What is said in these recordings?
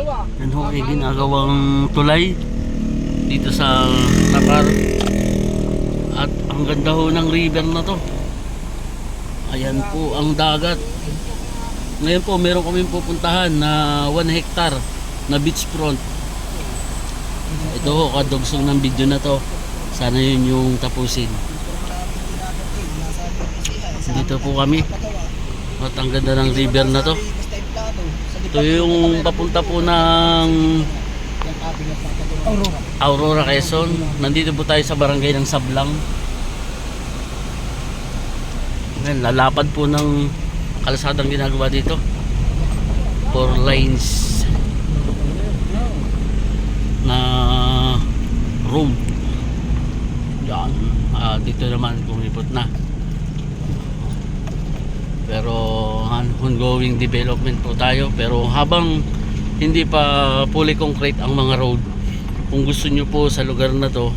Yan ho ay ginagawang tulay dito sa Nakar. At ang ganda ho ng river na to. Ayan po ang dagat. Ngayon po meron kaming pupuntahan na 1 hectare na beachfront. Ito ho, kadugsong ng video na to. Sana yun yung tapusin. Dito po kami. At ang ganda ng river na to. Ito yung papunta po ng Aurora, Quezon. Nandito po tayo sa barangay ng Sablang. Ayan, lalapad po ng kalsadang ginagawa dito. 4 lanes na road. Yan. Dito naman kumipot na. Pero ongoing development po tayo. Pero habang hindi pa fully concrete ang mga road, kung gusto nyo po sa lugar na to,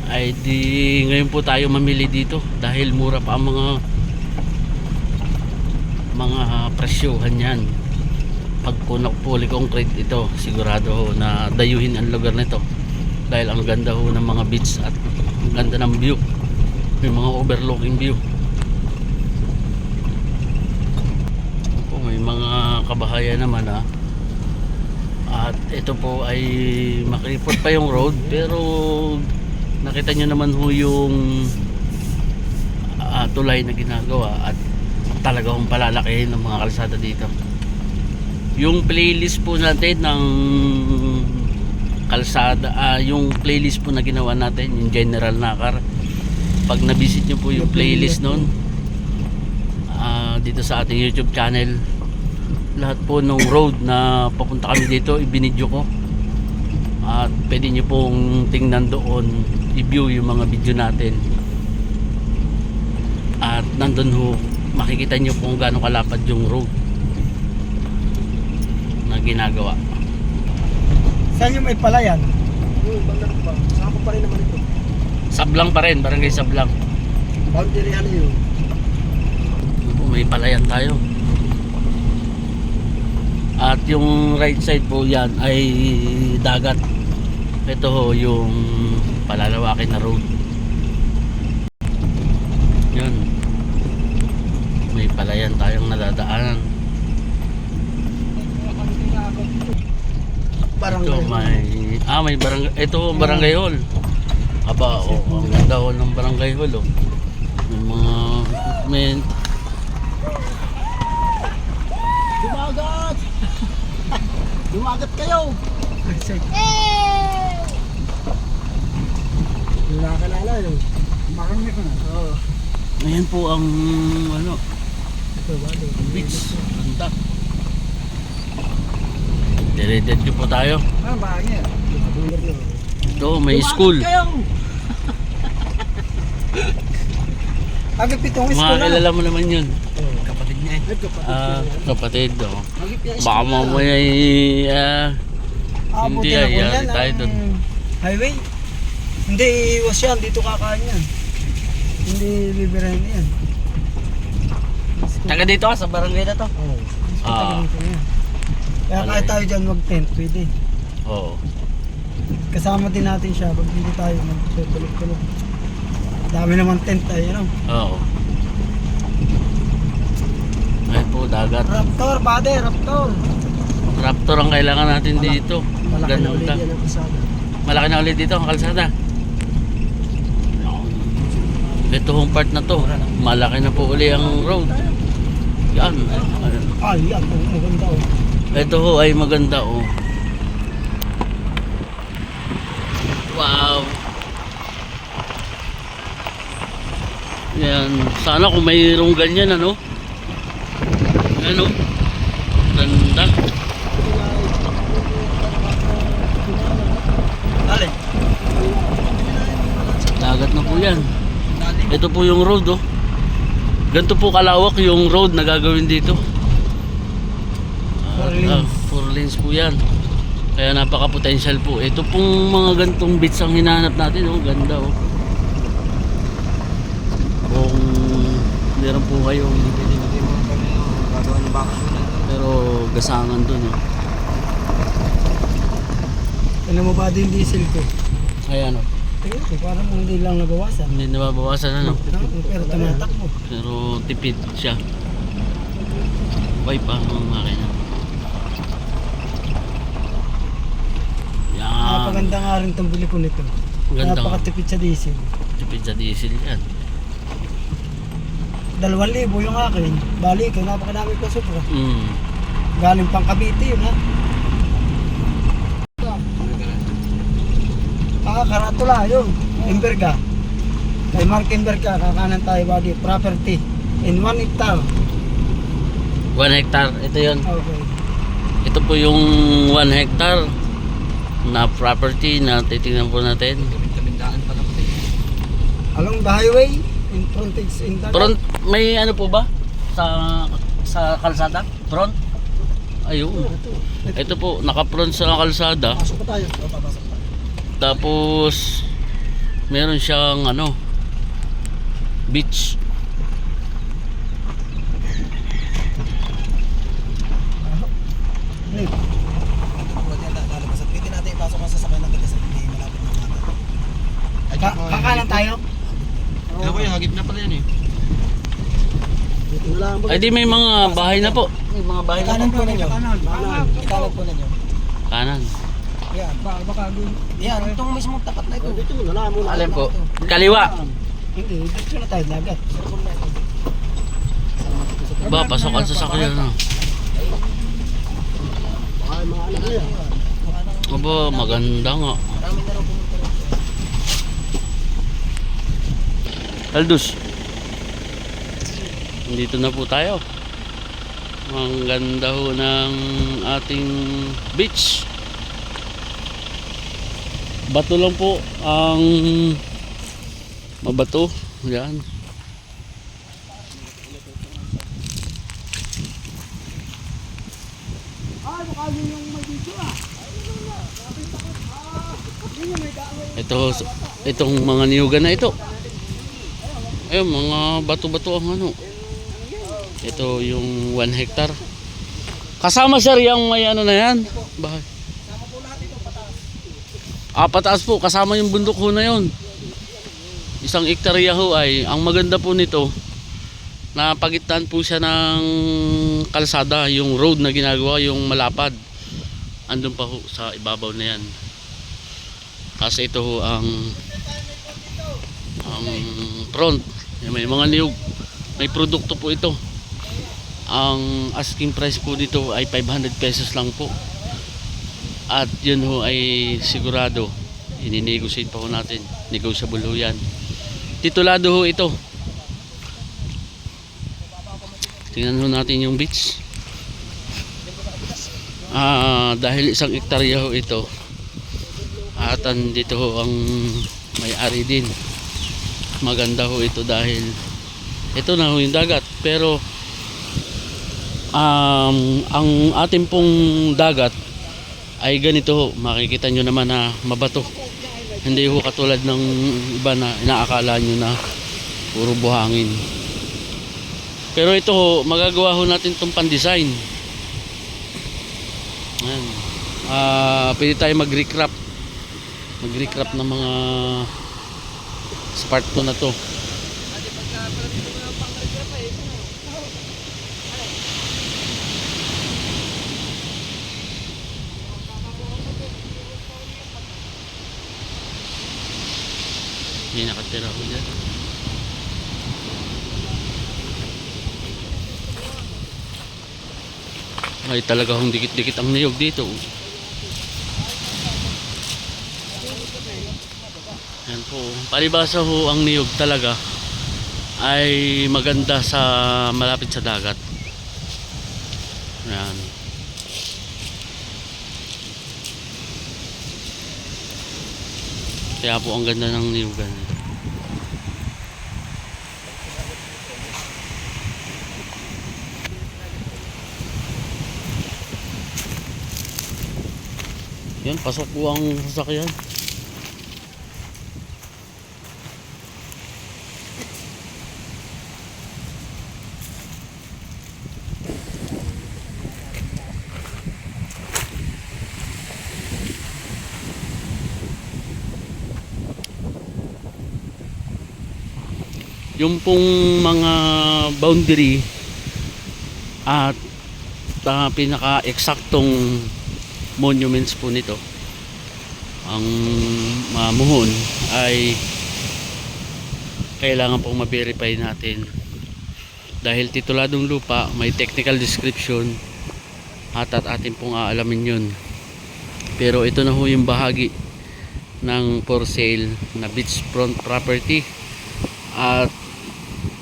ay di ngayon po tayo mamili dito dahil mura pa ang mga presyohan yan. Pag po fully concrete ito, sigurado ho na dayuhin ang lugar nito dahil ang ganda ho ng mga beach at ang ganda ng view, may mga overlooking view. May mga kabahayan naman at ito po ay makipot pa yung road, pero nakita nyo naman ho yung tulay na ginagawa at talaga hong palalakihin ng mga kalsada dito. Yung playlist po natin ng kalsada, yung playlist po na ginawa natin, yung General Nakar, pag nabisit nyo po yung playlist nun dito sa ating YouTube channel, lahat po ng road na papunta kami dito ibinidyo ko at pwede nyo pong tingnan doon, i-view yung mga video natin at nandun ho makikita nyo kung gaano kalapad yung road na ginagawa. Saan yung may palayan? Saan ko pa rin naman ito? Sablang pa rin, barangay Sablang. Boundary ano yun? May palayan tayo. At yung right side po yan ay dagat. Ito ho yung palalawakin na road. Yun. May palayan tayong nadadaanan. Ito may barangay. Ito barangay hall. Aba, ang ganda ho ng barangay hall. May mga equipment. Dumagat! Dumagat kayo! Yung nakakalala yun. Makamit ko na. Oo. Ayan po ang beach. Ganda. Dire-diretso po tayo. Bahagya. Ito may school. Agad pitong school na. Makakilala mo naman yun. Kapatid niya eh. Kapatid baka mamaya hindi ay tayo doon. Highway. Hindi iwas yan. Dito kakain yan. Hindi bibirahin yan. Taga dito ka sa barangay na to? Oo. Kaya kahit tayo dyan mag-tent, pwede. Oo. Kasama din natin siya pag hindi tayo magtutulog-tulog. Dami naman tent tayo, Oo. Ayun po, dagat. Raptor, bade, Raptor. Raptor ang kailangan natin dito. Malaki na ulit Ganda. yan ang kasama. Malaki na ulit dito ang kalsada. Ito hong part na to, malaki na po uli ang road. Yan. Ay, yan. Maganda oh. Ito ho ay maganda oh. Wow. Yan. Sana kung mayroong ganyan ano. Ano? Ganda. Dali. Dagat na po yan. Ito po yung road oh. Ganito po kalawak yung road na gagawin dito. 4 lanes po yan. Kaya napaka-potential po. Ito pong mga gantong bits ang hinahanap natin oh. Ganda oh. Kung meron po kayong pero gasangan dun oh. Tingnan mo ba yung diesel ko? Ayan o. Tingnan ko, parang hindi lang nabawasan. Hindi nababawasan ano. Pero tumatakbo. Pero tipid siya. Wipe ang makina. Yan. Napakaganda nga rin itong bili ko nito. Ganda nga. Napakatipid sa diesel. Tipid sa diesel yan. 2,000 yung akin. Bali ito, napakadami ko supra. Galing pang Cavite yun ha. Karatula yun. Emberga. Kay Mark Emberga, kakanan tayo body. Property. In 1 hectare. 1 hectare. Ito yun. Okay. Ito po yung 1 hectare na property na titingnan po natin. Along the highway, in frontage, in the... Front, may ano po ba? Sa kalsada? Front? Ayun. Ito po, naka-front sa kalsada. Pasok pa tayo. Papasok tayo. Tapos meron siyang ano, beach. Kakanan tayo? Ako yung hagip na pala yan eh. Ay di may mga bahay na po. May mga bahay na po. Kanan po ninyo. Kanan po ninyo. Kanan. Yan, baka doon. Yan, itong mismong tapat na ito. Dito mo na muna. Alin po? Kaliwa. Hindi, dito na tayo dagat. Ba, pasok ang sasakyan na. Ay, mga anak na yan. Aba, maganda nga. Aldous. Dito na po tayo. Ang ganda ho ng ating beach. Bato lang po ang mabato. Yan. Ay, baka yun yung may video ah. Itong mga niyugan na ito. Ayun, mga bato-bato ang ano. Ito yung 1 hectare. Kasama sir yung may ano na yan. Bahay. Pataas po, kasama yung bundok ho na yun. 1 hektarya ho ay, ang maganda po nito, napagitan po siya ng kalsada, yung road na ginagawa, yung malapad. Andun pa ho sa ibabaw na yan. Kasi ito ho ang front. May mga niyog, may produkto po ito. Ang asking price po dito ay 500 pesos lang po. At yun ho ay sigurado, ini-negotiate pa ho natin. Negotiable ho yan. Titulado ho ito. Tingnan ho natin yung beach. Dahil 1 hektarya ho ito. At andito ho ang may-ari din. Maganda ho ito dahil ito na ho yung dagat. Pero ang ating pong dagat ay ganito ho. Makikita nyo naman na mabato. Hindi ho katulad ng iba na inaakala nyo na puro buhangin. Pero ito ho, magagawa ho natin itong pan-design. Ayan. Pwede tayo mag-recrap ng mga part ko na to. Hindi nakatira ko dyan. Ay talaga hong dikit-dikit ang niyog dito. Yan po. Palibasa ho ang niyog talaga ay maganda sa malapit sa dagat. Yan. Kaya po ang ganda ng niyugan. Yan, pasok po ang sasakyan. yung pong mga boundary at pinaka-eksaktong monuments po nito, ang muhon, ay kailangan pong ma-verify natin dahil tituladong lupa, may technical description at atin pong aalamin yun. Pero ito na ho yung bahagi ng for sale na beachfront property at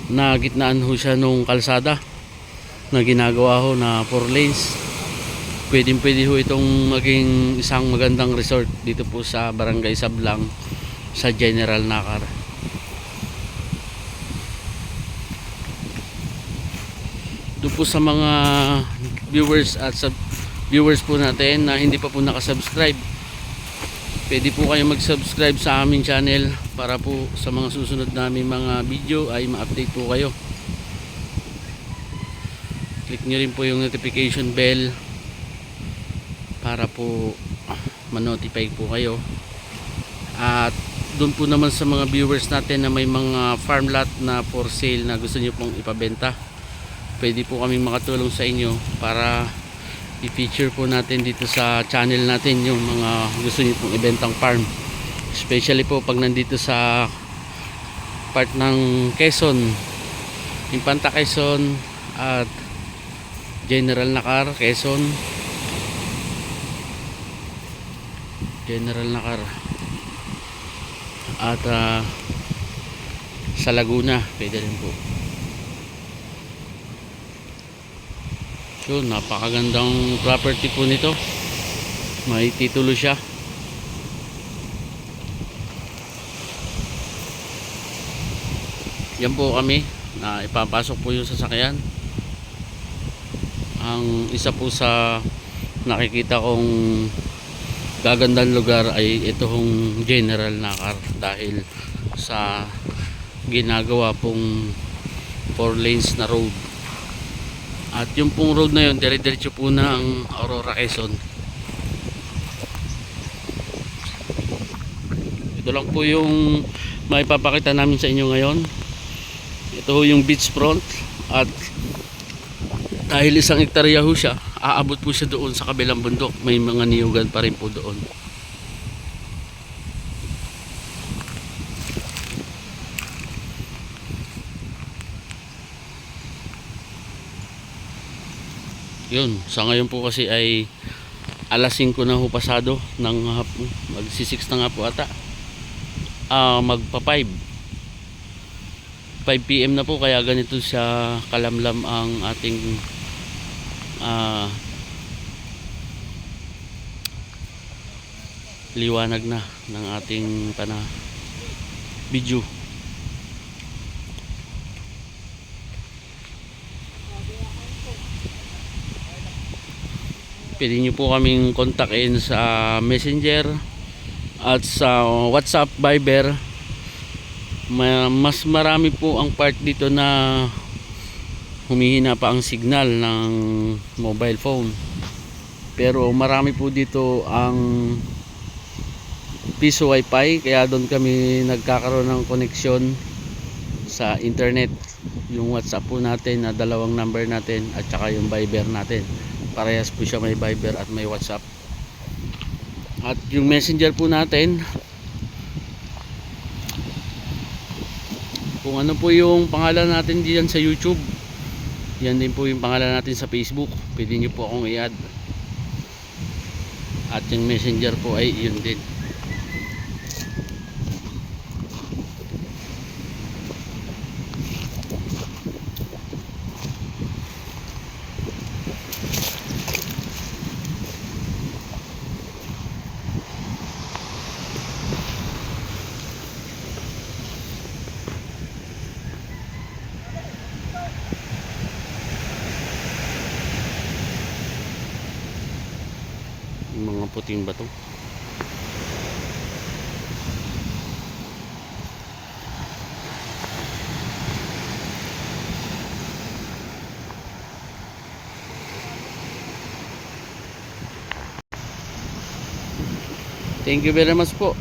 nagitnaan ho siya nung kalsada na ginagawa ho na 4 lanes. Pwede ho itong maging isang magandang resort dito po sa Barangay Sablang sa General Nakar. Doon po sa mga viewers at viewers po natin na hindi pa po nakasubscribe, pwede po kayo mag-subscribe sa aming channel para po sa mga susunod namin mga video ay ma-update po kayo. Click nyo rin po yung notification bell para po ma-notify po kayo. At doon po naman sa mga viewers natin na may mga farm lot na for sale na gusto nyo pong ipabenta, pwede po kaming makatulong sa inyo para i-feature po natin dito sa channel natin yung mga gusto nyo pong ibentang farm, especially po pag nandito sa part ng Quezon, Infanta Quezon at General Nakar Quezon, General Nakar at sa Laguna pwede rin po. So napakagandang property po nito, may titulo siya. Yan po kami na ipapasok po yung sasakyan. Ang isa po sa nakikita kong gagandang lugar ay itong General Nakar dahil sa ginagawa pong 4 lanes na road. At yung pong road na yun, dire-diretso po na ang Aurora Quezon. Ito lang po yung maipapakita namin sa inyo ngayon. Ito ho yung beachfront at dahil 1 hektarya ho siya, aabot po siya doon sa kabilang bundok. May mga niyugan pa rin po doon. Yun, sa ngayon po kasi ay alas 5 na ho pasado ng hapon, magsi 6 na nga po ata, magpa 5 PM na po, kaya ganito siya kalamlam ang ating liwanag na ng ating video. Pwede nyo po kaming kontakin sa Messenger at sa WhatsApp, Viber. Mas marami po ang part dito na humihina pa ang signal ng mobile phone, pero marami po dito ang piso wifi, kaya doon kami nagkakaroon ng connection sa internet. Yung WhatsApp po natin na 2 number natin at saka yung Viber natin, parehas po siya, may Viber at may WhatsApp. At yung Messenger po natin, kung ano po yung pangalan natin diyan sa YouTube, yan din po yung pangalan natin sa Facebook. Pwede nyo po akong i-add. At yung Messenger po ay yun din. Mga puting bato. Thank you very much po.